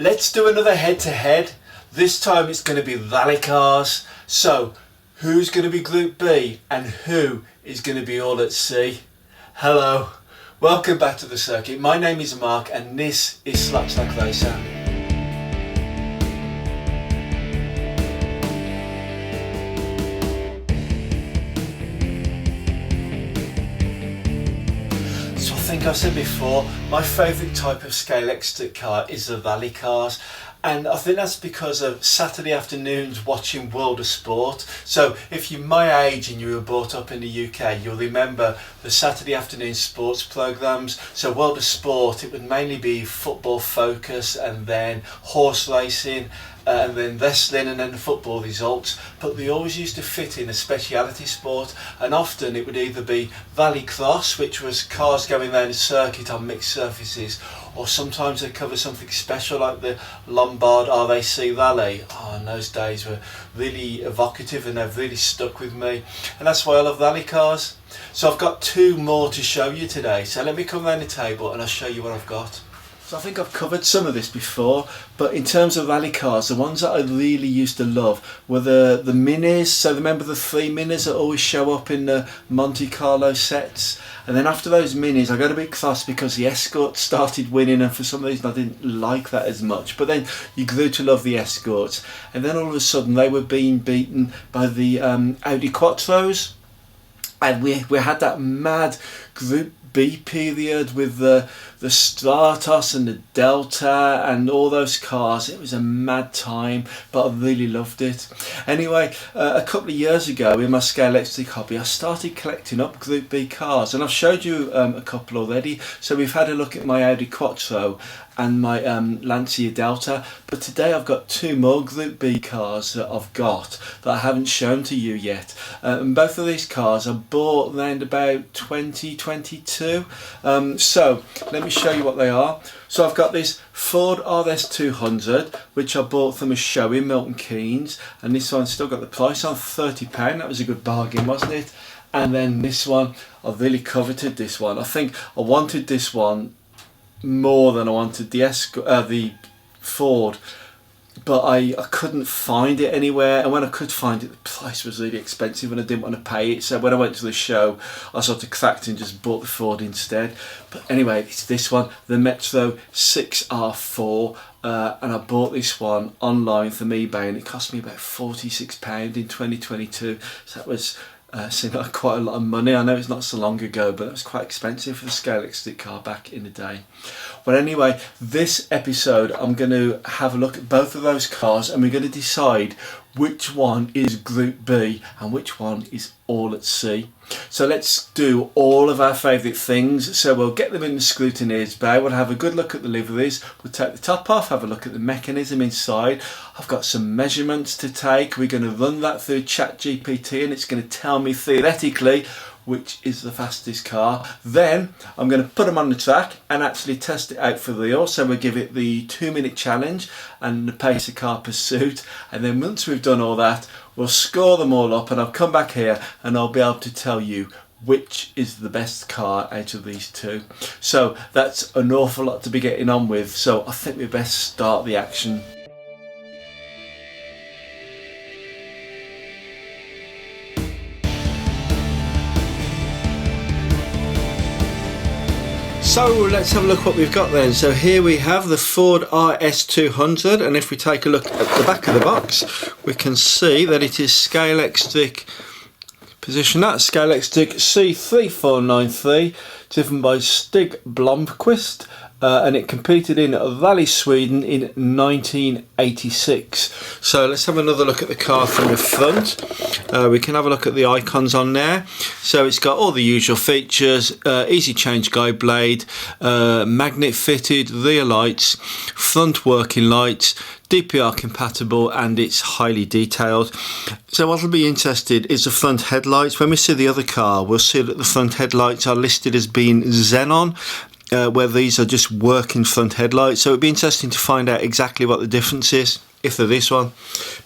Let's do another head-to-head. This time it's going to be Vale cars. So, who's going to be Group B and who is going to be all at C? Hello, welcome back to the circuit. My name is Mark and this is Slaps Like They Sound. So I think I've said before, my favourite type of Scalextric car is the Vale cars. And I think that's because of Saturday afternoons watching World of Sport. So if you're my age and you were brought up in the UK, you'll remember the Saturday afternoon sports programmes. So World of Sport, it would mainly be football focus and then horse racing and then wrestling and then the football results. But they always used to fit in a speciality sport, and often it would either be Valley Cross, which was cars going around the circuit on mixed surfaces, or sometimes they cover something special like the Lombard RAC Rally. Oh, and those days were really evocative and they've really stuck with me, and that's why I love Valley cars. So I've got two more to show you today, so let me come around the table and I'll show you what I've got. So I think I've covered some of this before, but in terms of Valley cars, the ones that I really used to love were the Minis. So remember the three Minis that always show up in the Monte Carlo sets? And then after those Minis, I got a bit cross because the Escorts started winning, and for some reason I didn't like that as much. But then you grew to love the Escorts, and then all of a sudden they were being beaten by the Audi Quattros, and we had that mad Group B period with the Stratos and the Delta and all those cars. It was a mad time, but I really loved it. Anyway, a couple of years ago in my Scalextric hobby, I started collecting up Group B cars, and I've showed you a couple already. So we've had a look at my Audi Quattro and my Lancia Delta, but today I've got two more Group B cars that I've got that I haven't shown to you yet, and both of these cars I bought around about 2022. So let me show you what they are. So I've got this Ford RS200, which I bought from a show in Milton Keynes, and this one's still got the price on, £30. That was a good bargain, wasn't it? And then this one, I really coveted this one. I think I wanted this one more than I wanted the Ford, but I couldn't find it anywhere, and when I could find it, the price was really expensive and I didn't want to pay it. So when I went to the show, I sort of cracked and just bought the Ford instead. But anyway, it's this one, the Metro 6R4, and I bought this one online from eBay, and it cost me about £46 in 2022. So that was seemed like quite a lot of money. I know it's not so long ago, but it was quite expensive for the Scalextric car back in the day. But anyway, this episode I'm going to have a look at both of those cars, and we're going to decide which one is Group B and which one is all at C. So let's do all of our favourite things. So we'll get them in the scrutineers bay, we'll have a good look at the liveries, we'll take the top off, have a look at the mechanism inside. I've got some measurements to take. We're going to run that through ChatGPT, and it's going to tell me theoretically which is the fastest car. Then I'm going to put them on the track and actually test it out for real. So we'll give it the 2-minute challenge and the pace of car pursuit, and then once we've done all that, we'll score them all up, and I'll come back here and I'll be able to tell you which is the best car out of these two. So that's an awful lot to be getting on with, so I think we best start the action. So let's have a look what we've got then. So here we have the Ford RS200, and if we take a look at the back of the box, we can see that it is Scalextric, position that, Scalextric C3493, driven by Stig Blomqvist, and it competed in Valley, Sweden in 1986. So let's have another look at the car from the front. We can have a look at the icons on there. So it's got all the usual features, easy change guide blade, magnet fitted rear lights, front working lights, DPR compatible, and it's highly detailed. So what will be interested is the front headlights. When we see the other car, we'll see that the front headlights are listed as being xenon, where these are just working front headlights. So it'd be interesting to find out exactly what the difference is, if they're this one.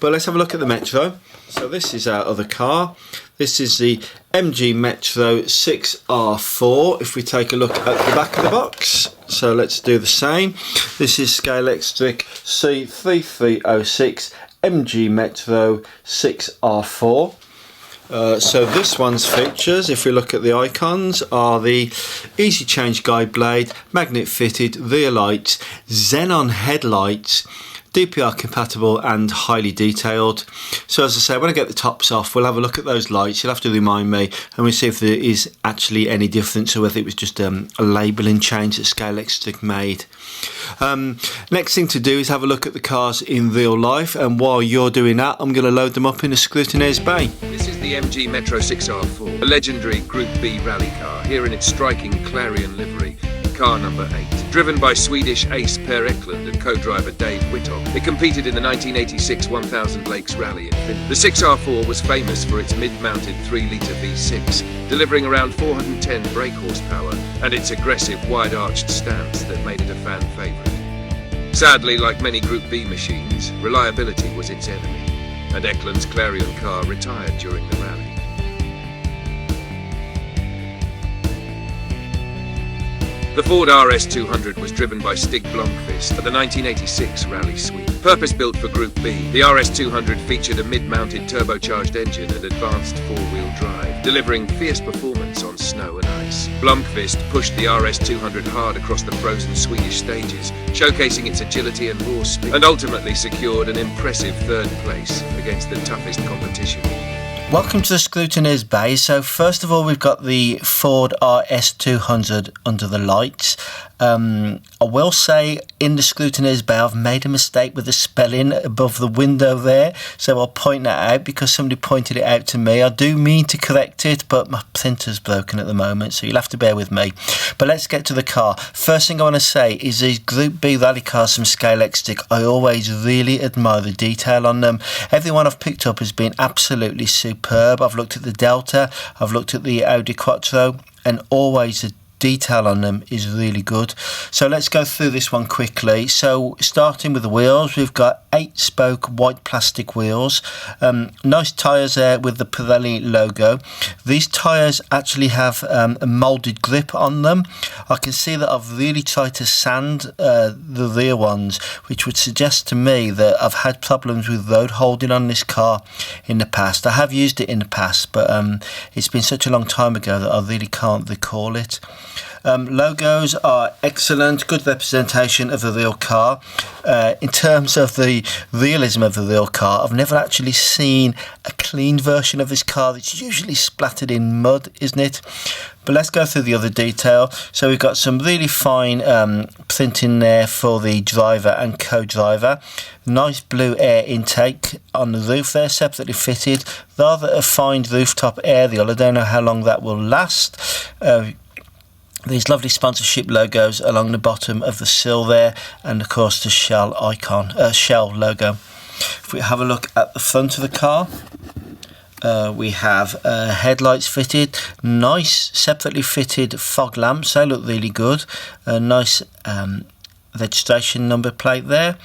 But let's have a look at the Metro. So this is our other car. This is the MG Metro 6R4. If we take a look at the back of the box, So let's do the same. This is Scalextric C3306 MG Metro 6R4. So this one's features, if we look at the icons, are the easy change guide blade, magnet fitted, rear lights, xenon headlights, DPR compatible and highly detailed. So as I say, when I get the tops off, we'll have a look at those lights. You'll have to remind me, and we'll see if there is actually any difference or whether it was just a labelling change that Scalextric made. Next thing to do is have a look at the cars in real life, and while you're doing that, I'm going to load them up in a scrutineer's bay. This is the MG Metro 6R4, a legendary Group B rally car, here in its striking clarion livery. Car number 8. Driven by Swedish ace Per Eklund and co-driver Dave Whittock, it competed in the 1986 1000 Lakes Rally in Finland. The 6R4 was famous for its mid-mounted 3-litre V6, delivering around 410 brake horsepower, and its aggressive wide-arched stance that made it a fan favourite. Sadly, like many Group B machines, reliability was its enemy, and Eklund's Clarion car retired during the rally. The Ford RS200 was driven by Stig Blomqvist at the 1986 Rally Sweep. Purpose-built for Group B, the RS200 featured a mid-mounted turbocharged engine and advanced four-wheel drive, delivering fierce performance on snow and ice. Blomqvist pushed the RS200 hard across the frozen Swedish stages, showcasing its agility and raw speed, and ultimately secured an impressive third place against the toughest competition. Welcome to the Scrutineers Bay. So first of all, we've got the Ford RS200 under the lights. I will say in the Scrutineers Bay, I've made a mistake with the spelling above the window there. So I'll point that out because somebody pointed it out to me. I do mean to correct it, but my printer's broken at the moment, so you'll have to bear with me. But let's get to the car. First thing I want to say is these Group B rally cars from Scalextric, I always really admire the detail on them. Everyone I've picked up has been absolutely superb. I've looked at the Delta, I've looked at the Audi Quattro, and always the detail on them is really good. So let's go through this one quickly. So starting with the wheels, we've got 8-spoke white plastic wheels. Nice tyres there with the Pirelli logo. These tyres actually have a moulded grip on them. I can see that I've really tried to sand the rear ones, which would suggest to me that I've had problems with road holding on this car in the past. I have used it in the past, but it's been such a long time ago that I really can't recall it. Logos are excellent, good representation of the real car. In terms of the realism of the real car, I've never actually seen a clean version of this car. It's usually splattered in mud, isn't it? But let's go through the other detail. So we've got some really fine printing there for the driver and co-driver. Nice blue air intake on the roof there, separately fitted. Rather a fine rooftop aerial. I don't know how long that will last. These lovely sponsorship logos along the bottom of the sill there, and of course the Shell icon, Shell logo. If we have a look at the front of the car, we have headlights fitted, nice separately fitted fog lamps. They look really good. A nice registration number plate there,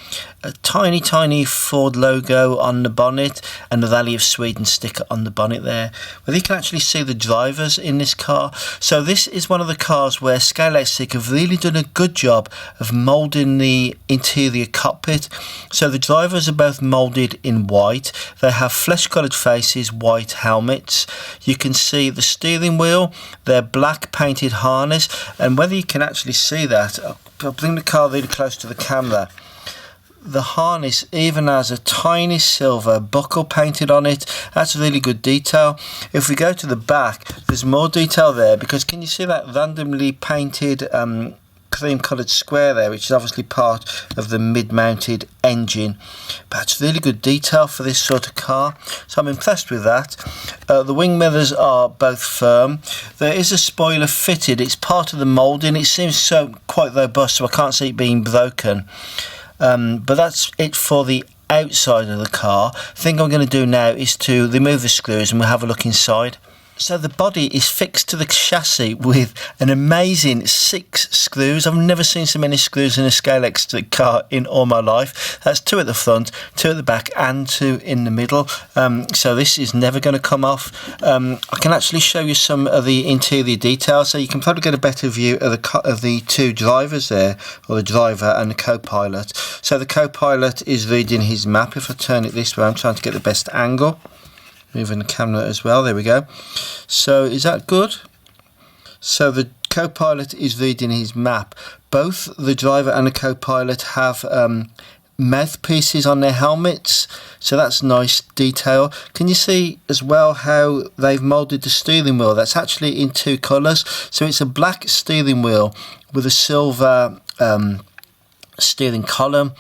a tiny Ford logo on the bonnet, and the Vale of Sweden sticker on the bonnet there. Well, you can actually see the drivers in this car. So this is one of the cars where Scalextric have really done a good job of moulding the interior cockpit. So the drivers are both moulded in white. They have flesh coloured faces, white helmets. You can see the steering wheel, their black painted harness, and whether you can actually see that, I'll bring the car really close to the camera. The harness even has a tiny silver buckle painted on it. That's really good detail. If we go to the back, there's more detail there, because can you see that randomly painted cream coloured square there, which is obviously part of the mid-mounted engine. But it's really good detail for this sort of car, so I'm impressed with that. The wing mirrors are both firm. There is a spoiler fitted. It's part of the moulding. It seems so quite robust, so I can't see it being broken. But that's it for the outside of the car. The thing I'm going to do now is to remove the screws and we'll have a look inside. So the body is fixed to the chassis with an amazing 6 screws. I've never seen so many screws in a Scalextric car in all my life. That's 2 at the front, 2 at the back and 2 in the middle. So this is never going to come off. I can actually show you some of the interior details, so you can probably get a better view of the 2 drivers there, or the driver and the co-pilot. So the co-pilot is reading his map. If I turn it this way, I'm trying to get the best angle. Moving the camera as well, there we go. So is that good? So the co-pilot is reading his map. Both the driver and the co-pilot have mouthpieces on their helmets, so that's nice detail. Can you see as well how they've moulded the steering wheel? That's actually in 2 colours. So it's a black steering wheel with a silver steering column.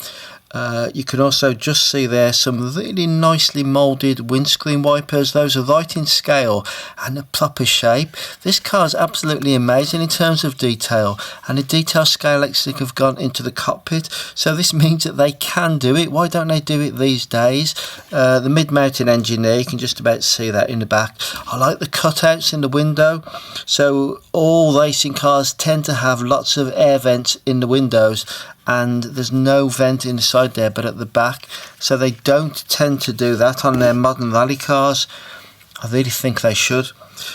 You can also just see there some really nicely moulded windscreen wipers. Those are right in scale and a proper shape. This car is absolutely amazing in terms of detail, and the detail Scalextric have gone into the cockpit, so this means that they can do it. Why don't they do it these days? The mid-mounted engine there, you can just about see that in the back. I like the cutouts in the window. So all racing cars tend to have lots of air vents in the windows, and there's no vent inside there but at the back, so they don't tend to do that on their modern rally cars. I really think they should.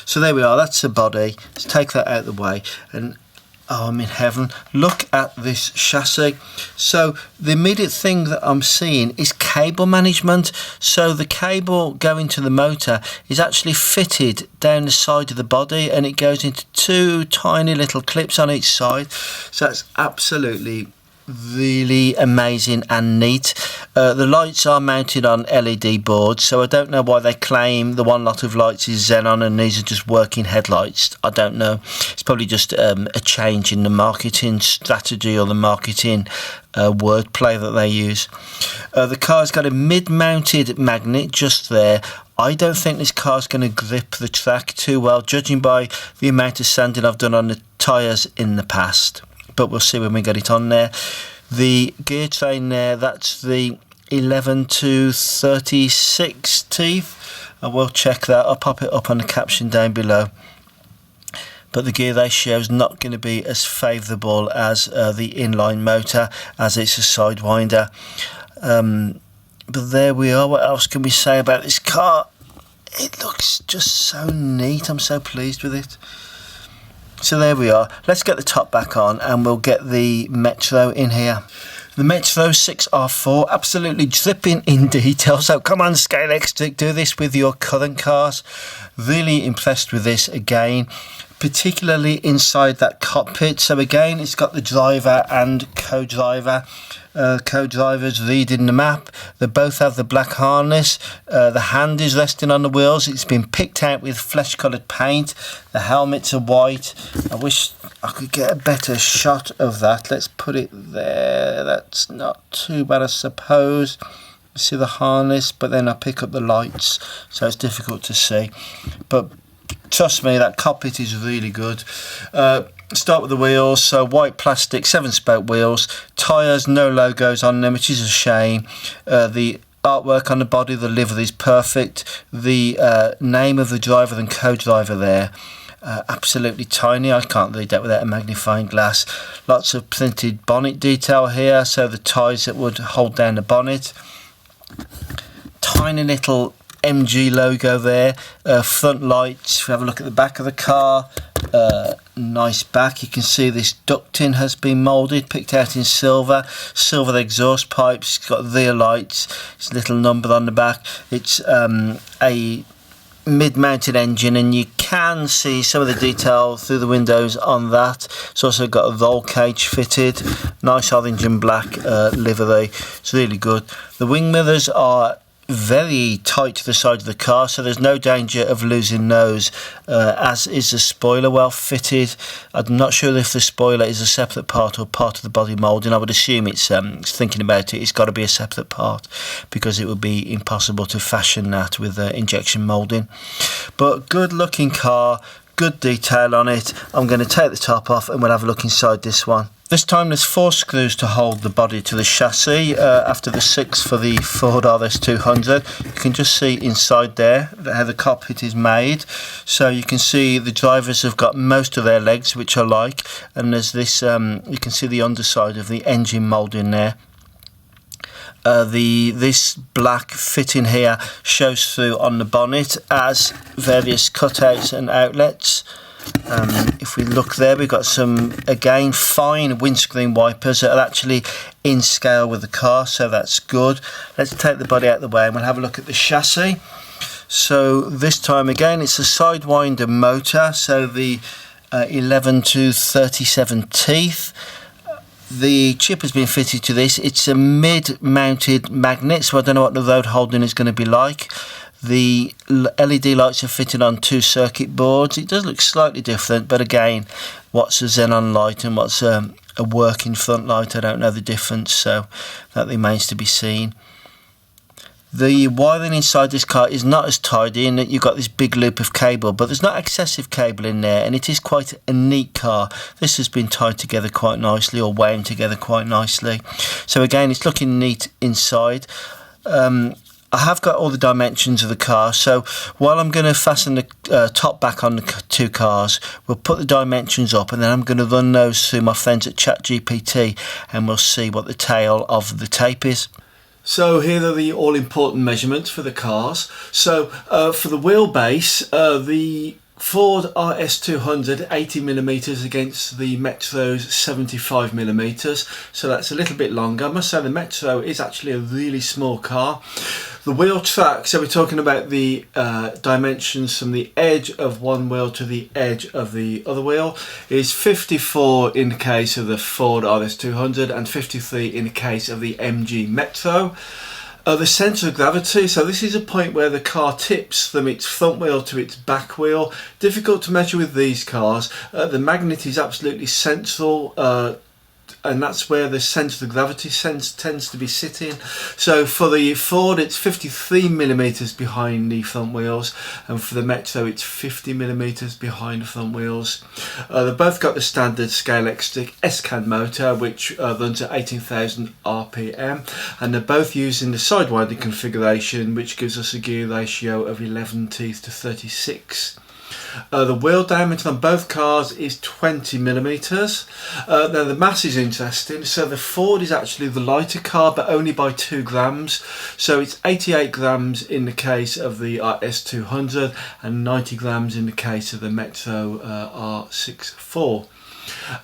So there we are, that's the body. Let's take that out of the way, and oh, I'm in heaven. Look at this chassis. So the immediate thing that I'm seeing is cable management. So the cable going to the motor is actually fitted down the side of the body, and it goes into 2 tiny little clips on each side. So that's absolutely really amazing and neat. The lights are mounted on LED boards, so I don't know why they claim the one lot of lights is xenon and these are just working headlights. I don't know. It's probably just a change in the marketing strategy or the marketing wordplay that they use. The car's got a mid-mounted magnet just there. I don't think this car's going to grip the track too well, judging by the amount of sanding I've done on the tyres in the past. But we'll see when we get it on there. The gear train there, that's the 11 to 36 teeth. I will check that. I'll pop it up on the caption down below. But the gear ratio is not going to be as favourable as the inline motor, as it's a sidewinder. But there we are. What else can we say about this car? It looks just so neat. I'm so pleased with it. So there we are. Let's get the top back on and we'll get the Metro in here. The Metro 6R4, absolutely dripping in detail. So come on, Scalextric, do this with your current cars. Really impressed with this again, particularly inside that cockpit. So again, it's got the driver and co-driver. Co-drivers reading the map. They both have the black harness. The hand is resting on the wheels. It's been picked out with flesh coloured paint. The helmets are white. I wish I could get a better shot of that. Let's put it there. That's not too bad, I suppose. You see the harness, but then I pick up the lights, so it's difficult to see. But trust me, that cockpit is really good. Start with the wheels. So white plastic 7-spoke wheels, tyres, no logos on them, which is a shame. The artwork on the body, the livery is perfect. The name of the driver and co-driver there, absolutely tiny. I can't read that without a magnifying glass. Lots of printed bonnet detail here, so the ties that would hold down the bonnet. Tiny little MG logo there. Front lights. If we have a look at the back of the car, nice back. You can see this ducting has been moulded, picked out in silver. Silver exhaust pipes. It's got rear lights. It's a little number on the back. It's a mid-mounted engine, and you can see some of the detail through the windows on that. It's also got a roll cage fitted. Nice orange and black livery. It's really good. The wing mirrors are very tight to the side of the car, so there's no danger of losing those, as is the spoiler well fitted. I'm not sure if the spoiler is a separate part or part of the body moulding. I would assume it's thinking about it, it's got to be a separate part, because it would be impossible to fashion that with injection moulding. But good looking car, good detail on it. I'm going to take the top off and we'll have a look inside this one. This time there's 4 screws to hold the body to the chassis after the 6 for the Ford RS200. You can just see inside there how the cockpit is made. So you can see the drivers have got most of their legs, which I like, and there's this, you can see the underside of the engine mould in there. This black fitting here shows through on the bonnet as various cutouts and outlets. If we look there, we've got some, again, fine windscreen wipers that are actually in scale with the car, so that's good. Let's take the body out of the way and we'll have a look at the chassis. So this time again, it's a sidewinder motor, so the 11 to 37 teeth. The chip has been fitted to this. It's a mid-mounted magnet, so I don't know what the road holding is going to be like. The LED lights are fitted on 2 circuit boards. It does look slightly different, but again, what's a xenon light and what's a working front light, I don't know the difference, so that remains to be seen. The wiring inside this car is not as tidy in that you've got this big loop of cable, but there's not excessive cable in there, and it is quite a neat car. This has been tied together quite nicely, or wound together quite nicely. So again, it's looking neat inside. I have got all the dimensions of the car, so while I'm going to fasten the top back on the 2 cars, we'll put the dimensions up and then I'm going to run those through my friends at ChatGPT and we'll see what the tail of the tape is. So here are the all-important measurements for the cars. So for the wheelbase, the Ford RS200 80mm against the Metro's 75mm, so that's a little bit longer. I must say the Metro is actually a really small car. The wheel track, so we're talking about the dimensions from the edge of one wheel to the edge of the other wheel, is 54 in the case of the Ford RS200 and 53 in the case of the MG Metro. The centre of gravity, so this is a point where the car tips from its front wheel to its back wheel. Difficult to measure with these cars. The magnet is absolutely central, and that's where the centre of gravity tends to be sitting. So for the Ford it's 53mm behind the front wheels, and for the Metro it's 50mm behind the front wheels. They've both got the standard Scalextric S-Can motor, which runs at 18,000 RPM, and they're both using the sidewinder configuration, which gives us a gear ratio of 11 teeth to 36. The wheel diameter on both cars is 20mm. Now the mass is interesting. So the Ford is actually the lighter car, but only by 2 grams. So it's 88 grams in the case of the RS200 and 90 grams in the case of the Metro R64.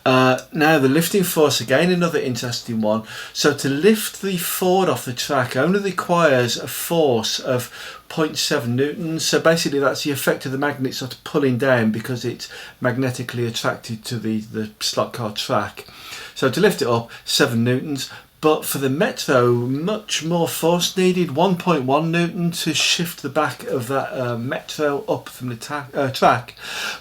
Now the lifting force, again another interesting one. So to lift the Ford off the track only requires a force of 0.7 newtons. So basically that's the effect of the magnet sort of pulling down because it's magnetically attracted to the slot car track. So to lift it up, 7 newtons. But for the Metro, much more force needed, 1.1 newton to shift the back of that Metro up from the track.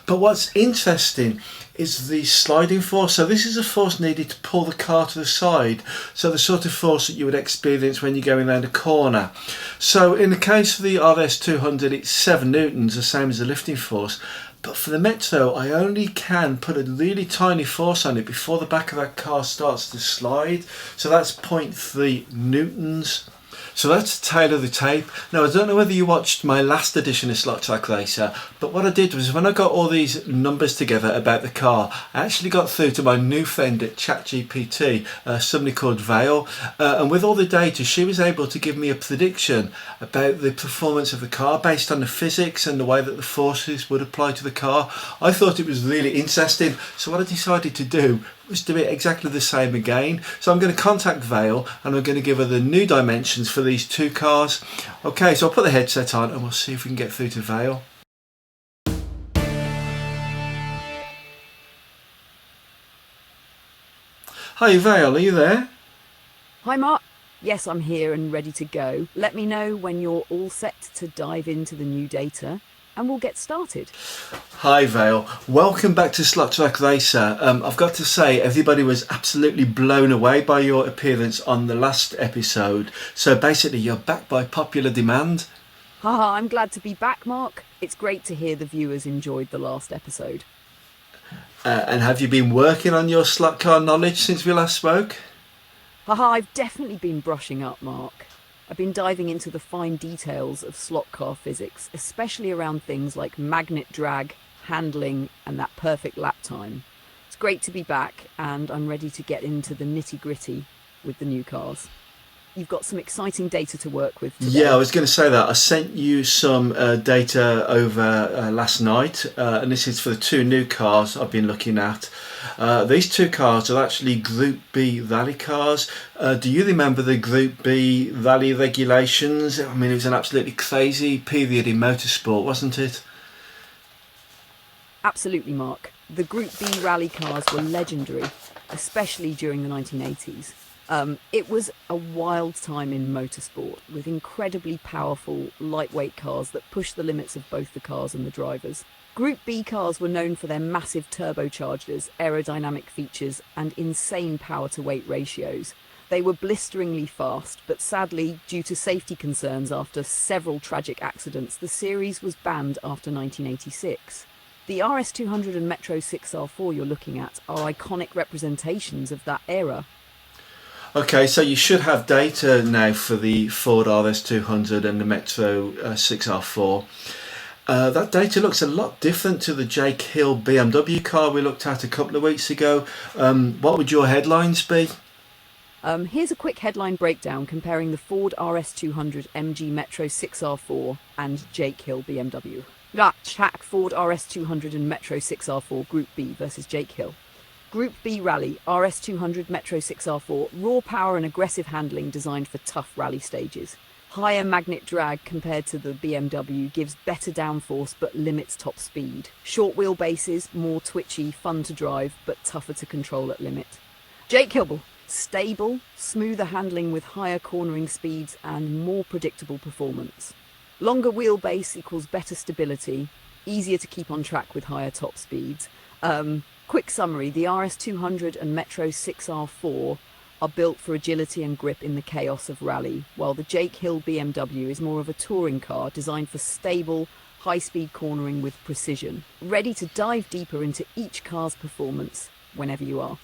But what's interesting is the sliding force. So this is a force needed to pull the car to the side. So the sort of force that you would experience when you're going around a corner. So in the case of the RS200, it's 7 newtons, the same as the lifting force. But for the Metro, I only can put a really tiny force on it before the back of that car starts to slide. So that's 0.3 newtons. So that's the tail of the tape. Now I don't know whether you watched my last edition of Slot Track Racer, but what I did was when I got all these numbers together about the car, I actually got through to my new friend at ChatGPT, somebody called Vale, and with all the data she was able to give me a prediction about the performance of the car based on the physics and the way that the forces would apply to the car. I thought it was really interesting, so what I decided to do was do it exactly the same again. So I'm going to contact Vale and I'm going to give her the new dimensions for these 2 cars. Okay, so I'll put the headset on and we'll see if we can get through to Vale. Hi Vale, are you there? Hi Mark. Yes, I'm here and ready to go. Let me know when you're all set to dive into the new data and we'll get started. Hi Vale, welcome back to Slot Track Racer. I've got to say everybody was absolutely blown away by your appearance on the last episode. So basically you're back by popular demand. Haha, I'm glad to be back, Mark. It's great to hear the viewers enjoyed the last episode. And have you been working on your slot car knowledge since we last spoke? Haha, I've definitely been brushing up, Mark. I've been diving into the fine details of slot car physics, especially around things like magnet drag, handling, and that perfect lap time. It's great to be back, and I'm ready to get into the nitty-gritty with the new cars. You've got some exciting data to work with today. Yeah, I was going to say that. I sent you some data over last night, and this is for the two new cars I've been looking at. These two cars are actually Group B Vale cars. Do you remember the Group B Vale regulations? I mean, it was an absolutely crazy period in motorsport, wasn't it? Absolutely, Mark. The Group B rally cars were legendary, especially during the 1980s. It was a wild time in motorsport, with incredibly powerful, lightweight cars that pushed the limits of both the cars and the drivers. Group B cars were known for their massive turbochargers, aerodynamic features, and insane power-to-weight ratios. They were blisteringly fast, but sadly, due to safety concerns after several tragic accidents, the series was banned after 1986. The RS200 and Metro 6R4 you're looking at are iconic representations of that era. Okay, so you should have data now for the Ford RS200 and the Metro 6R4. That data looks a lot different to the Jake Hill BMW car we looked at a couple of weeks ago. What would your headlines be? Here's a quick headline breakdown comparing the Ford RS200 MG Metro 6R4 and Jake Hill BMW. Track Ford RS200 and Metro 6R4 Group B versus Jake Hill. Group B Rally RS200 Metro 6R4, raw power and aggressive handling designed for tough rally stages. Higher magnet drag compared to the BMW gives better downforce but limits top speed. Short wheelbases, more twitchy, fun to drive but tougher to control at limit. Jake Hill, stable, smoother handling with higher cornering speeds and more predictable performance. Longer wheelbase equals better stability, easier to keep on track with higher top speeds. Quick summary, the RS200 and Metro 6R4 are built for agility and grip in the chaos of rally, while the Jake Hill BMW is more of a touring car designed for stable, high-speed cornering with precision. Ready to dive deeper into each car's performance whenever you are.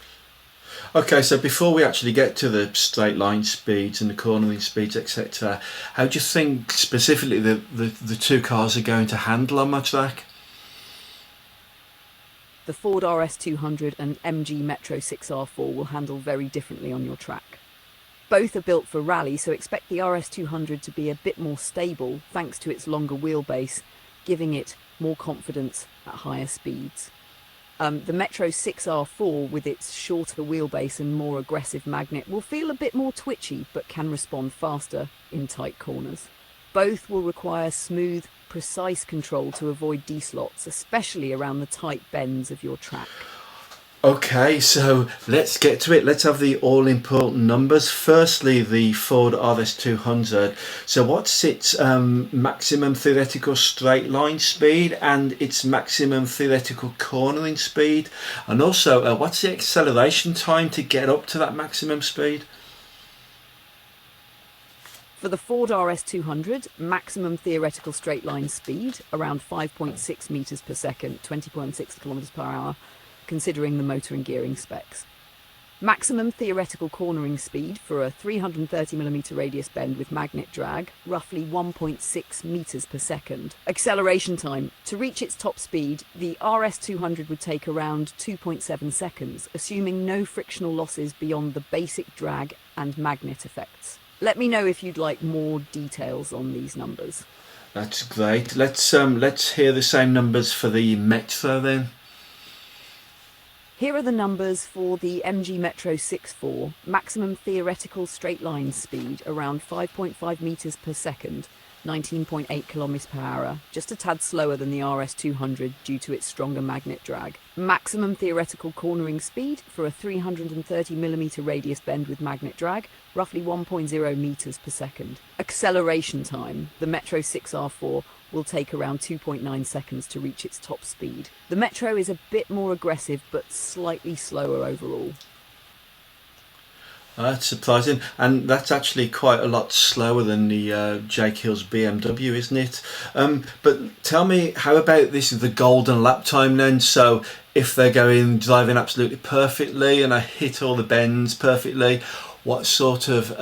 Okay, so before we actually get to the straight line speeds and the cornering speeds, etc., how do you think specifically the two cars are going to handle on my track? The Ford RS200 and MG Metro 6R4 will handle very differently on your track. Both are built for rally, so expect the RS200 to be a bit more stable thanks to its longer wheelbase, giving it more confidence at higher speeds. The Metro 6R4, with its shorter wheelbase and more aggressive magnet, will feel a bit more twitchy but can respond faster in tight corners. Both will require smooth, precise control to avoid D-slots, especially around the tight bends of your track. Okay, so let's get to it. Let's have the all-important numbers. Firstly, the Ford RS200. So what's its maximum theoretical straight line speed and its maximum theoretical cornering speed? And also, what's the acceleration time to get up to that maximum speed? For the Ford RS200, maximum theoretical straight line speed, around 5.6 metres per second, 20.6 kilometres per hour, considering the motor and gearing specs. Maximum theoretical cornering speed for a 330mm radius bend with magnet drag, roughly 1.6 metres per second. Acceleration time. To reach its top speed, the RS200 would take around 2.7 seconds, assuming no frictional losses beyond the basic drag and magnet effects. Let me know if you'd like more details on these numbers. That's great. Let's hear the same numbers for the Metro then. Here are the numbers for the MG Metro 6.4, maximum theoretical straight line speed around 5.5 metres per second, 19.8 kilometers per hour, just a tad slower than the RS200 due to its stronger magnet drag. Maximum theoretical cornering speed for a 330mm radius bend with magnet drag, roughly 1.0 meters per second. Acceleration time, the Metro 6R4 will take around 2.9 seconds to reach its top speed. The Metro is a bit more aggressive but slightly slower overall. That's surprising, and that's actually quite a lot slower than the Jake Hill's BMW, isn't it? But tell me, how about this is the golden lap time then? So if they're driving absolutely perfectly and I hit all the bends perfectly, what sort of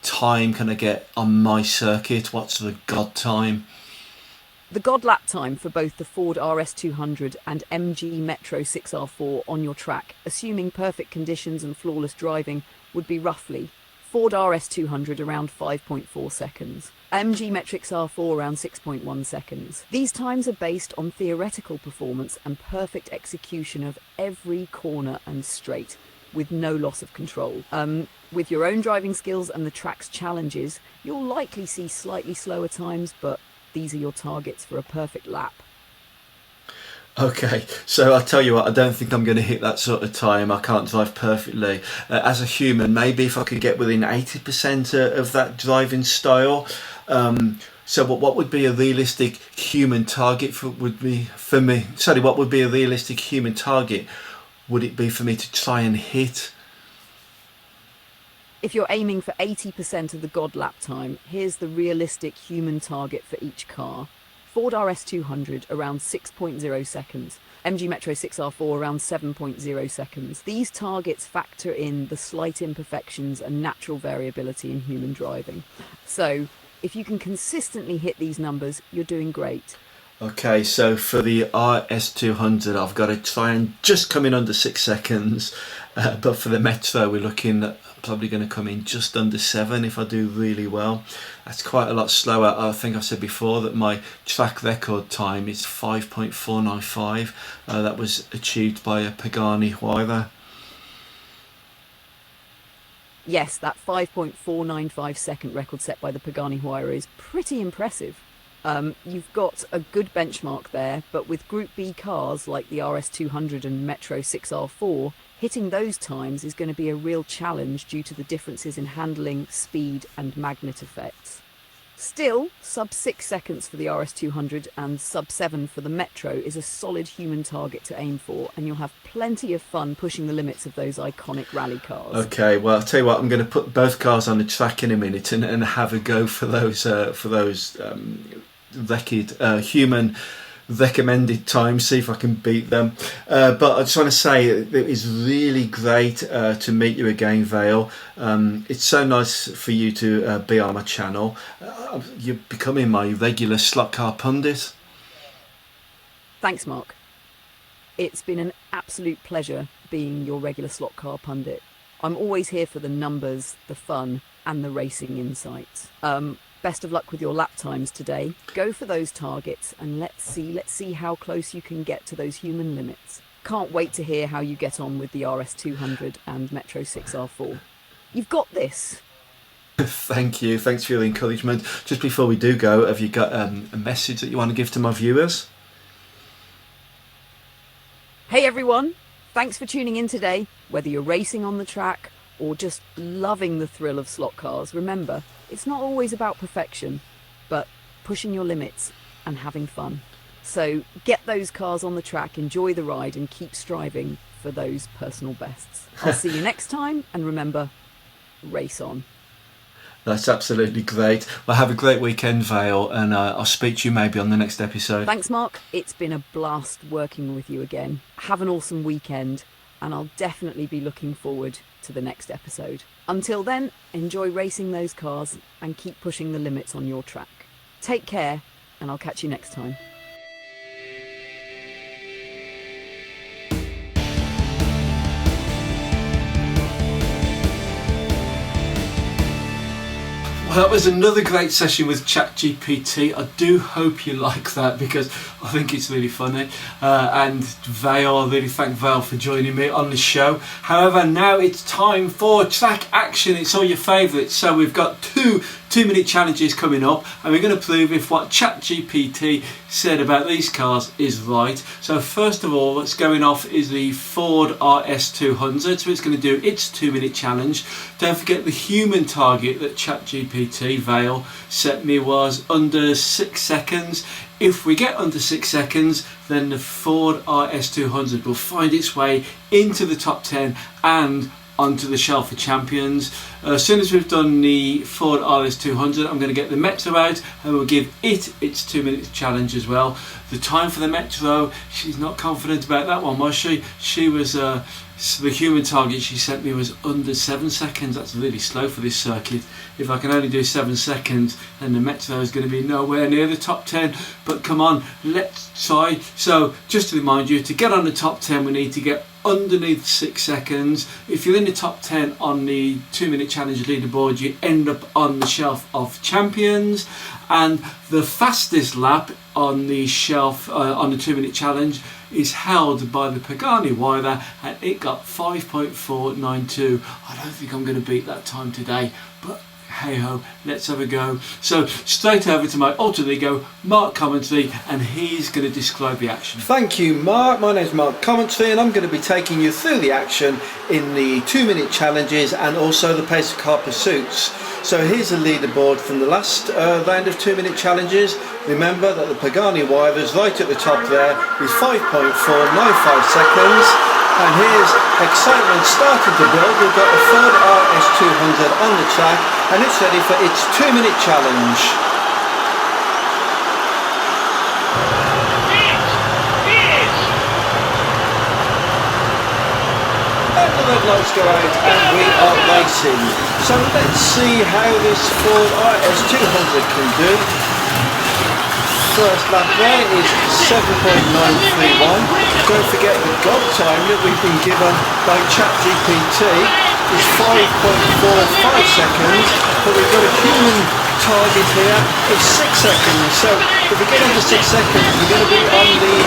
time can I get on my circuit? What's the God time? The God lap time for both the Ford RS200 and MG Metro 6R4 on your track, assuming perfect conditions and flawless driving, would be roughly Ford RS200 around 5.4 seconds, MG Metro 6R4 around 6.1 seconds. These times are based on theoretical performance and perfect execution of every corner and straight, with no loss of control. With your own driving skills and the track's challenges, you'll likely see slightly slower times, but these are your targets for a perfect lap. Okay, so I'll tell you what, I don't think I'm going to hit that sort of time. I can't drive perfectly. As a human, maybe if I could get within 80% of that driving style. So what would be a realistic human target for me? Sorry, what would be a realistic human target? Would it be for me to try and hit? If you're aiming for 80% of the God lap time, here's the realistic human target for each car. Ford RS200 around 6.0 seconds, MG Metro 6R4 around 7.0 seconds. These targets factor in the slight imperfections and natural variability in human driving. So, if you can consistently hit these numbers, you're doing great. Okay, so for the RS200, I've got to try and just come in under 6 seconds. But for the Metro, we're looking at probably going to come in just under 7 if I do really well. That's quite a lot slower. I think I said before that my track record time is 5.495. That was achieved by a Pagani Huayra. Yes, that 5.495 second record set by the Pagani Huayra is pretty impressive. You've got a good benchmark there, but with Group B cars like the RS200 and Metro 6R4, hitting those times is going to be a real challenge due to the differences in handling, speed and magnet effects. Still, sub 6 seconds for the RS200 and sub 7 for the Metro is a solid human target to aim for, and you'll have plenty of fun pushing the limits of those iconic rally cars. Okay, well, I'll tell you what, I'm going to put both cars on the track in a minute and have a go for those human recommended times, see if I can beat them. But I just want to say it is really great to meet you again, Vale. It's so nice for you to be on my channel. You're becoming my regular slot car pundit. Thanks, Mark. It's been an absolute pleasure being your regular slot car pundit. I'm always here for the numbers, the fun and the racing insights. Best of luck with your lap times today. Go for those targets and let's see how close you can get to those human limits. Can't wait to hear how you get on with the RS200 and Metro 6R4. You've got this. Thank you. Thanks for your encouragement. Just before we do go, have you got a message that you want to give to my viewers? Hey everyone, thanks for tuning in today. Whether you're racing on the track or just loving the thrill of slot cars, remember, it's not always about perfection, but pushing your limits and having fun. So get those cars on the track, enjoy the ride and keep striving for those personal bests. I'll see you next time, and remember, race on. That's absolutely great. Well, have a great weekend, Vale, and I'll speak to you maybe on the next episode. Thanks, Mark. It's been a blast working with you again. Have an awesome weekend, and I'll definitely be looking forward to the next episode. Until then, enjoy racing those cars and keep pushing the limits on your track. Take care, and I'll catch you next time. Well, that was another great session with ChatGPT. I do hope you like that because I think it's really funny. And Vale, I really thank Vale for joining me on the show. However, now it's time for track action. It's all your favourites. So we've got two 2-minute challenges coming up, and we're going to prove if what ChatGPT said about these cars is right. So first of all, what's going off is the Ford RS200. So it's going to do its 2-minute challenge. Don't forget the human target that ChatGPT Vale set me was under 6 seconds. If we get under 6 seconds, then the Ford RS200 will find its way into the top 10 and onto the shelf of champions. As soon as we've done the Ford RS200, I'm going to get the Metro out and we'll give it its 2 minute challenge as well. The time for the Metro, she's not confident about that one, was she? She was, the human target she sent me was under 7 seconds. That's really slow for this circuit. If I can only do 7 seconds, then the Metro is going to be nowhere near the top 10. But come on, let's try. So just to remind you, to get on the top 10, we need to get underneath 6 seconds. If you're in the top 10 on the 2 minute challenge leaderboard, you end up on the shelf of champions, and the fastest lap on the shelf on the 2 minute challenge is held by the Pagani Wider, and it got 5.492. I don't think I'm going to beat that time today, but hey ho, let's have a go. So straight over to my alter ego, Mark Commentary, and he's going to describe the action. Thank you, Mark. My name's Mark Commentary, and I'm going to be taking you through the action in the 2 minute challenges and also the pace car pursuits. So here's the leaderboard from the last round of 2 minute challenges. Remember that the Pagani Wider is right at the top there with 5.495 seconds. And here's excitement starting to build. We've got the Ford RS200 on the track, and it's ready for its 2 minute challenge. And the red lights go out and we are racing. So let's see how this Ford RS200 can do. First lap there is 7.931. Don't forget the gold time that we've been given by ChatGPT is 5.45 seconds, but we've got a human target here of 6 seconds. So if we get under 6 seconds, we're going to be on the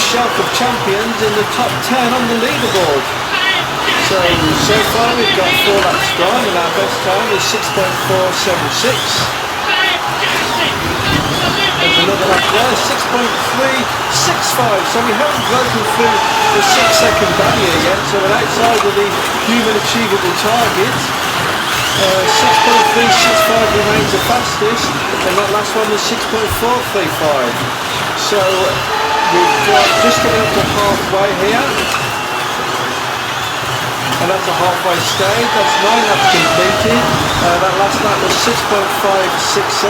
shelf of champions in the top 10 on the leaderboard. So far we've got 4 laps gone, and our best time is 6.476. There's another lap there, 6.365. So we haven't broken through the 6 second barrier yet, so we're outside of the human achievable target. 6.365 remains the fastest, and that last one was 6.435. So we've got just getting up to halfway here. And that's a halfway stage, that's 9 laps completed. That last lap was 6.567,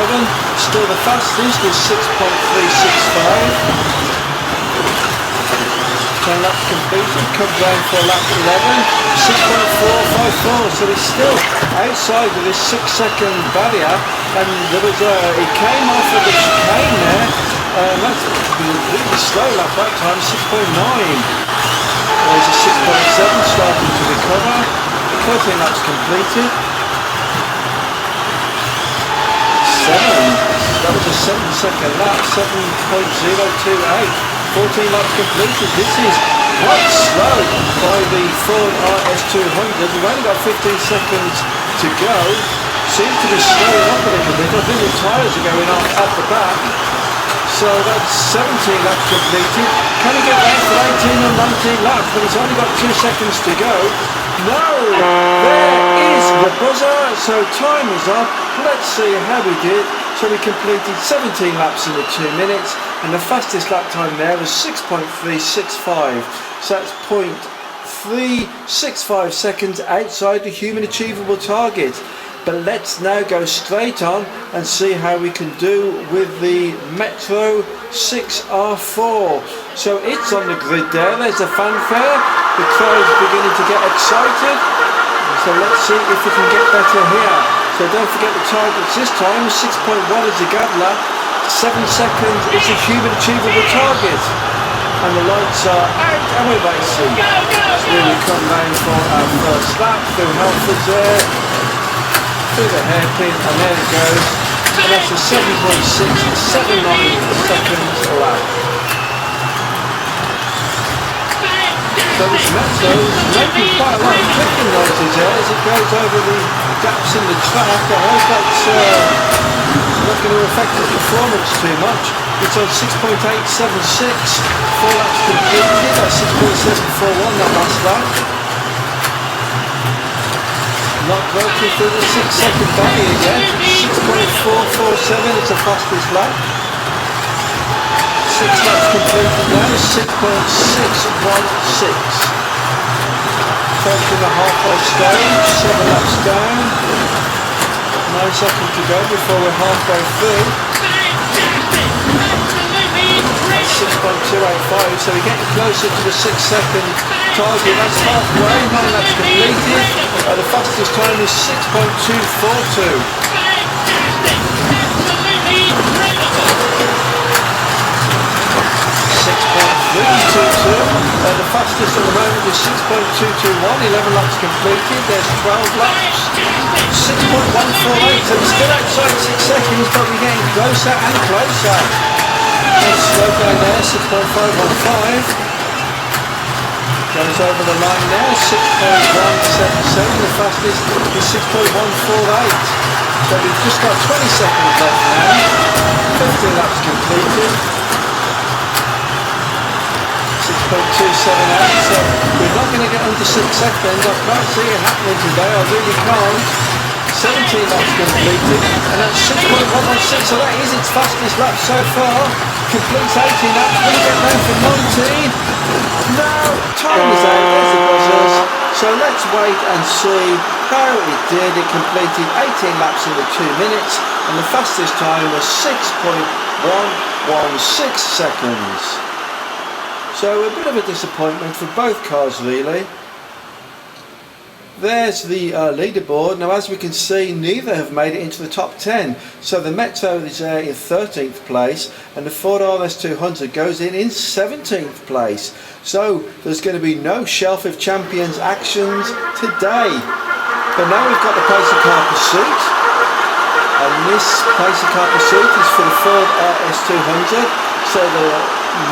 still the fastest was 6.365. 10 laps completed, come round for lap 11, 6.454, so it's still outside of this 6 second barrier, and there was it came off of the chicane there, that's really slow lap that time, 6.9. There's a 6.7 starting to recover, 14 laps completed. 7, that was a 7 second lap, 7.028, 14 laps completed. This is quite slow by the Ford RS200. We've only got 15 seconds to go. Seems to be slowing up a little bit. I think the tyres are going off at the back. So that's 17 laps completed. Can he get back for 18 or 19 laps? But he's only got 2 seconds to go. No! There is the buzzer. So time is up. Let's see how we did. So we completed 17 laps in the 2 minutes. And the fastest lap time there was 6.365. So that's 0.365 seconds outside the human achievable target. But let's now go straight on and see how we can do with the Metro 6R4. So it's on the grid there, there's a fanfare, the crowd's beginning to get excited. So let's see if we can get better here. So don't forget the targets this time, 6.1 is the gap lap, 7 seconds is the human achievable target. And the lights are out and we're racing. So here we come round for our first lap through Halfords there. Through the hairpin, and there it goes, and that's a 7.679 seconds lap. So this Metro is making quite a lot of clicking noises there as it goes over the gaps in the track. I hope that's not going to affect its performance too much. It's on 6.876, 4 laps completed, that's 6.741 that last lap. Not broken through the 6 second barrier again. 6.447 is the fastest lap. 6 laps completed now, 6.616. approaching the halfway stage, 7 laps down. 9 seconds to go before we're halfway through. That's 6.285, so we're getting closer to the 6 second target. That's halfway, 9 laps completed. The fastest time is 6.242. 6.322. The fastest at the moment is 6.221, 11 laps completed, there's 12 laps. 6.148, so we're still outside 6 seconds, but we're getting closer and closer. Let's slow down there, 6.515. Goes over the line there, 6.177, the fastest is 6.148. So we've just got 20 seconds left now, 15 laps completed. 6.278, so we're not going to get under 6 seconds. I can't see it happening today, I really can't. 17 laps completed, and that's 6.116, so that is its fastest lap so far. Completes 18 laps, will it get round for 19? No, time is out, there's the buzzers. So let's wait and see how it did. It completed 18 laps in the 2 minutes, and the fastest time was 6.116 seconds. So a bit of a disappointment for both cars really. There's the leaderboard. Now as we can see, neither have made it into the top 10. So the Metro is there in 13th place and the Ford RS200 goes in 17th place. So there's going to be no Shelf of Champions actions today. But now we've got the Pacer Car Pursuit. And this Pacer Car Pursuit is for the Ford RS200. So the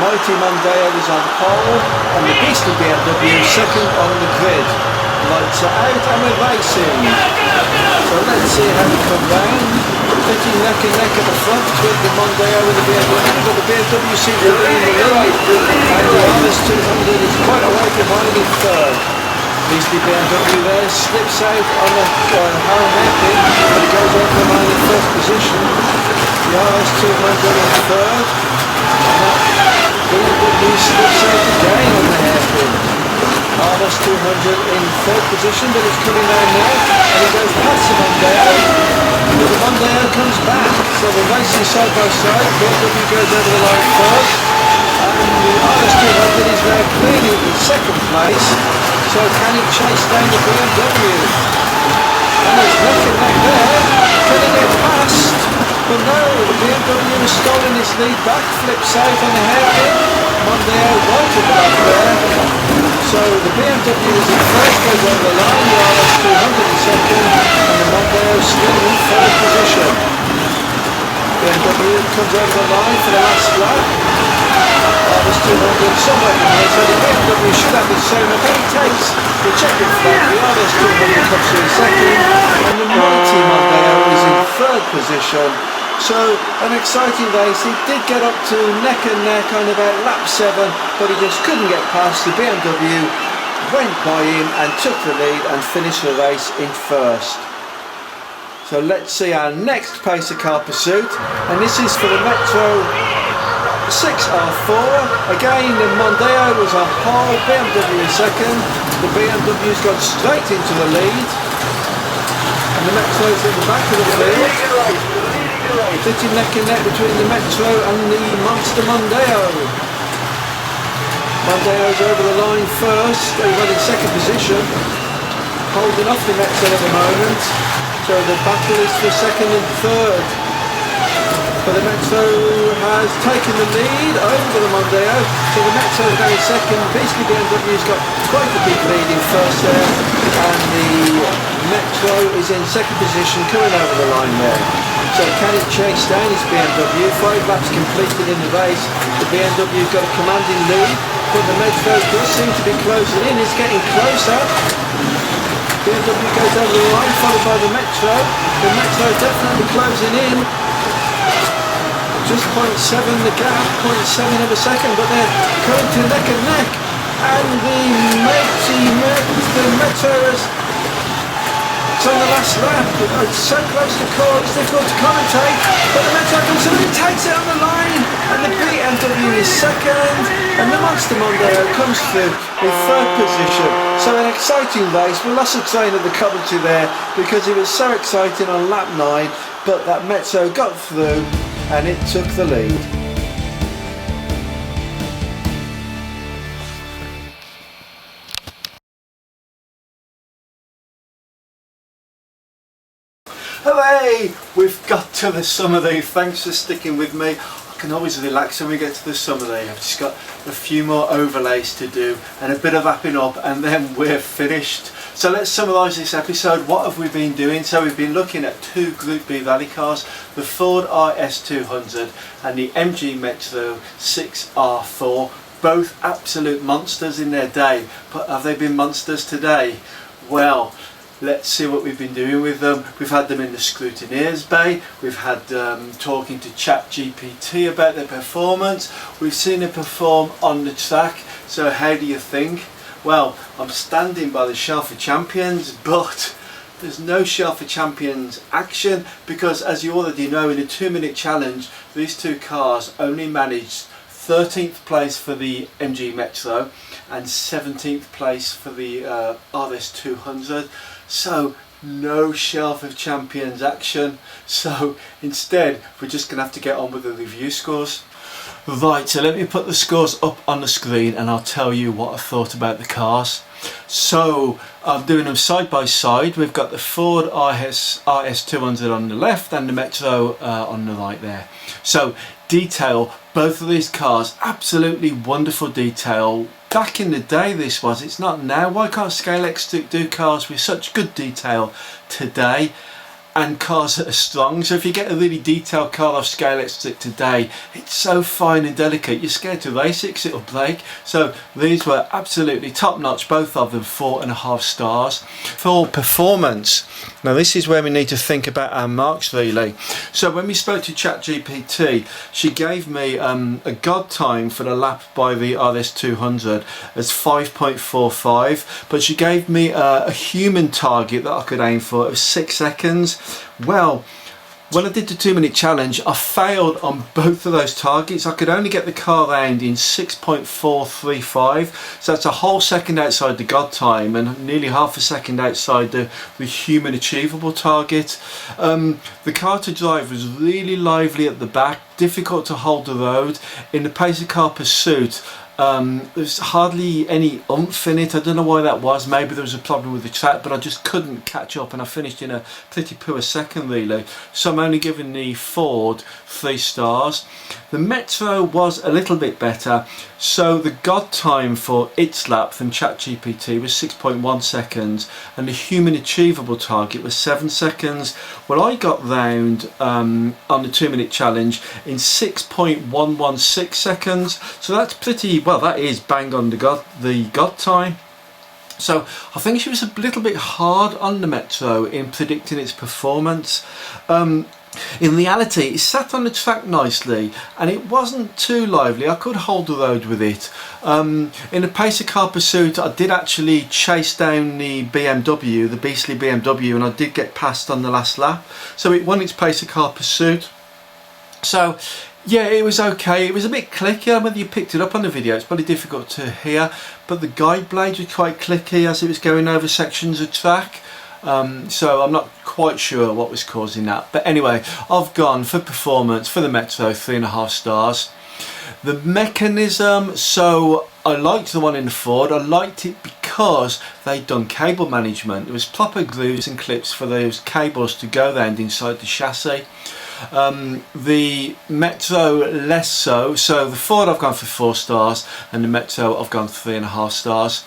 mighty Mondeo is on pole and the beastly BMW second on the grid. Lights are out and we're racing. So let's see how we come round. Pitting neck and neck at the front between the Mondeo and the BMW, but the BMW seems to be in the lead. And the RS200 is quite a way behind in third. Beastly BMW there slips out on the Harrow hairpin, but it goes over the line in first position. The RS200 in third. BMW slips out again on the hairpin. RS200 in third position, but it's coming down now, and it goes past the Mondeo, but the Mondeo comes back, so they're racing side by side. BMW goes over the line first, and the RS200 is now clearly in second place, so can it chase down the BMW? And there's neck and neck there, can it get past? But no, the BMW has stolen its lead back, flips out on the hairpin, Mondeo right at the back there. So the BMW is in first, goes over the line, the RS200 in second, and the Mondeo still in third position. BMW comes over the line for the last lap. RS200 somewhere behind, so the BMW should have it soon. I think it takes the checkered flag. The RS200 comes through in second, and the mighty Mondeo is in third position. So an exciting race. He did get up to neck and neck on about lap 7, but he just couldn't get past. The BMW went by him and took the lead and finished the race in first. So let's see our next Pacer Car Pursuit, and this is for the Metro 6R4. Again, the Mondeo was on pole, BMW in second. The BMW's gone straight into the lead, and the Metro's at the back of the field. Sitting neck and neck between the Metro and the monster Mondeo. Mondeo's over the line first, they went in second position, holding off the Metro at the moment, so the battle is for second and third. But the Metro has taken the lead over the Mondeo, so the Metro is now in second. Beastly BMW's got quite a big lead in first there, and the Metro is in second position coming over the line there. So can it chase down his BMW? 5 laps completed in the race. The BMW's got a commanding lead, but the Metro does seem to be closing in. It's getting closer. BMW goes over the line, followed by the Metro. The Metro definitely closing in. Just 0.7 the gap, 0.7 of a second, but they're coming to neck and neck. And the Metro has packed on the last lap. It's so close to call, it's difficult to commentate, but the Metro comes through and takes it on the line, and the BMW is second, and the Monster Mondeo comes through in third position. So an exciting race. We lost a train at the commentary there because it was so exciting on lap 9, but that Metro got through and it took the lead. Hooray! We've got to the summer day. Thanks for sticking with me. I can always relax when we get to the summer day. I've just got a few more overlays to do and a bit of wrapping up, and then we're finished. So let's summarise this episode. What have we been doing? So we've been looking at two Group B rally cars, the Ford RS200 and the MG Metro 6R4. Both absolute monsters in their day, but have they been monsters today? Well, let's see what we've been doing with them. We've had them in the scrutineers bay, we've had talking to ChatGPT about their performance, we've seen them perform on the track. So how do you think? Well, I'm standing by the Shelf of Champions, but there's no Shelf of Champions action because, as you already know, in a 2-minute challenge these two cars only managed 13th place for the MG Metro and 17th place for the RS200. So no Shelf of Champions action. So instead we're just going to have to get on with the review scores. Right, so let me put the scores up on the screen and I'll tell you what I thought about the cars. So I'm doing them side by side. We've got the Ford RS200 on the left and the Metro on the right there. So detail, both of these cars, absolutely wonderful detail. Back in the day this was, it's not now. Why can't Scalextric do cars with such good detail today? And cars that are strong. So if you get a really detailed car off Scalextric today, it's so fine and delicate, you're scared to race it because it'll break. So these were absolutely top notch, both of them 4.5 stars. For performance, now this is where we need to think about our marks really. So when we spoke to ChatGPT, she gave me a god time for the lap by the RS200 as 5.45, but she gave me a human target that I could aim for of 6 seconds. Well, when I did the 2-minute challenge, I failed on both of those targets. I could only get the car round in 6.435, so that's a whole second outside the god time and nearly half a second outside the human achievable target. The car to drive was really lively at the back, difficult to hold the road. In the pace of car pursuit, there's hardly any oomph in it. I don't know why that was. Maybe there was a problem with the track, but I just couldn't catch up and I finished in a pretty poor second really. So I'm only giving the Ford 3 stars. The Metro was a little bit better. So the god time for its lap from ChatGPT was 6.1 seconds and the human achievable target was 7 seconds. Well, I got round on the 2-minute challenge in 6.116 seconds. So that's pretty well, that is bang on the god time. So I think she was a little bit hard on the Metro in predicting its performance. In reality, it sat on the track nicely and it wasn't too lively. I could hold the road with it. In the pace of car pursuit, I did actually chase down the BMW, the beastly BMW, and I did get past on the last lap. So it won its pace of car pursuit. So yeah, it was okay. It was a bit clicky. I don't know whether you picked it up on the video. It's probably difficult to hear, but the guide blades were quite clicky as it was going over sections of track. So I'm not quite sure what was causing that. But anyway, I've gone for performance for the Metro 3.5 stars. The mechanism, so I liked the one in the Ford. I liked it because they'd done cable management. There was proper grooves and clips for those cables to go round inside the chassis. The Metro less so. So the Ford I've gone for 4 stars and the Metro I've gone 3.5 stars.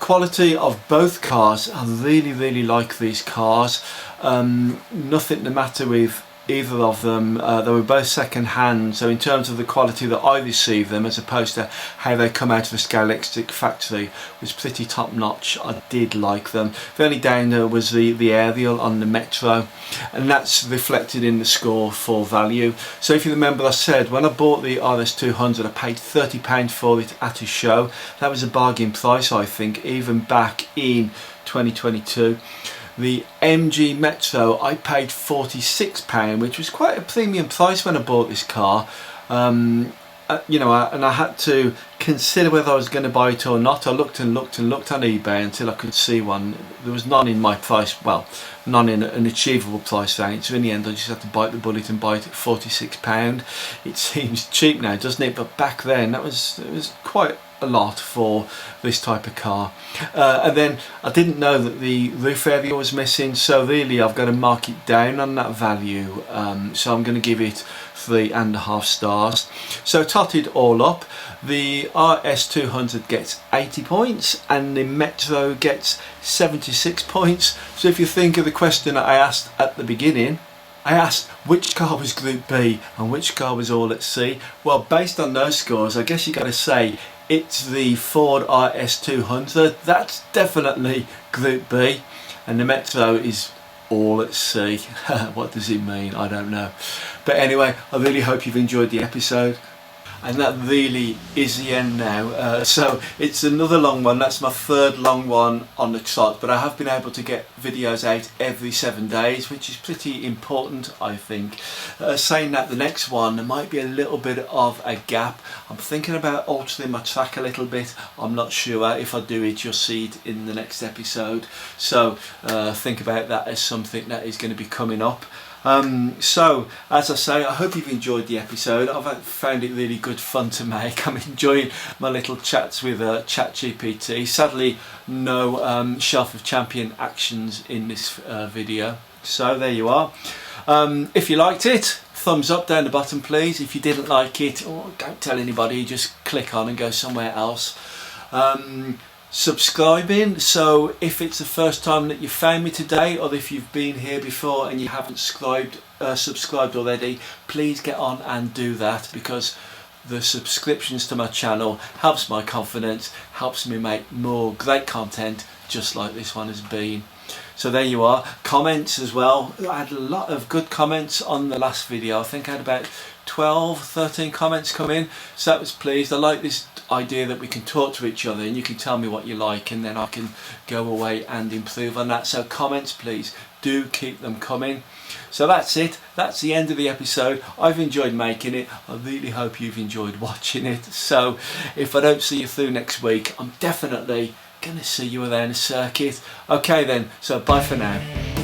Quality of both cars, I really like these cars. Nothing the matter with either of them. They were both second hand, so in terms of the quality that I received them as opposed to how they come out of the Scalextric factory was pretty top notch. I did like them. The only downer was the aerial on the Metro, and that's reflected in the score for value. So if you remember, I said when I bought the RS200 I paid £30 for it at a show. That was a bargain price, I think, even back in 2022. the MG Metro, I paid £46, which was quite a premium price when I bought this car. You know, and I had to consider whether I was going to buy it or not. I looked and looked and looked on eBay until I could see one. There was none in my price, well, none in an achievable price range. So in the end, I just had to bite the bullet and buy it at £46. It seems cheap now, doesn't it? But back then, it was quite a lot for this type of car. And then I didn't know that the roof area was missing, so really I've got to mark it down on that value. So I'm going to give it 3.5 stars. So tot it all up, the RS200 gets 80 points and the Metro gets 76 points. So if you think of the question that I asked at the beginning, I asked which car was Group B and which car was all at C. Well, based on those scores, I guess you got to say it's the Ford RS200. That's definitely Group B, and the Metro is all at C. What does it mean? I don't know. But anyway, I really hope you've enjoyed the episode. And that really is the end now. So it's another long one. That's my third long one on the trot, but I have been able to get videos out every 7 days, which is pretty important, I think. Saying that, the next one, there might be a little bit of a gap. I'm thinking about altering my track a little bit. I'm not sure. If I do it, you'll see it in the next episode. So think about that as something that is going to be coming up. So as I say, I hope you've enjoyed the episode. I've found it really good fun to make. I'm enjoying my little chats with ChatGPT. Sadly, no Shelf of Champion actions in this video. So there you are. If you liked it, thumbs up down the bottom please. If you didn't like it, don't tell anybody, just click on and go somewhere else. Subscribing, so if it's the first time that you found me today, or if you've been here before and you haven't subscribed already, please get on and do that, because the subscriptions to my channel helps my confidence, helps me make more great content just like this one has been. So there you are. Comments as well. I had a lot of good comments on the last video. I think I had about 13 comments come in, so that was pleased. I like this idea that we can talk to each other and you can tell me what you like, and then I can go away and improve on that. So comments, please do keep them coming. So that's it. That's the end of the episode. I've enjoyed making it. I really hope you've enjoyed watching it. So if I don't see you through next week, I'm definitely going to see you around the circuit. Okay then, so bye for now.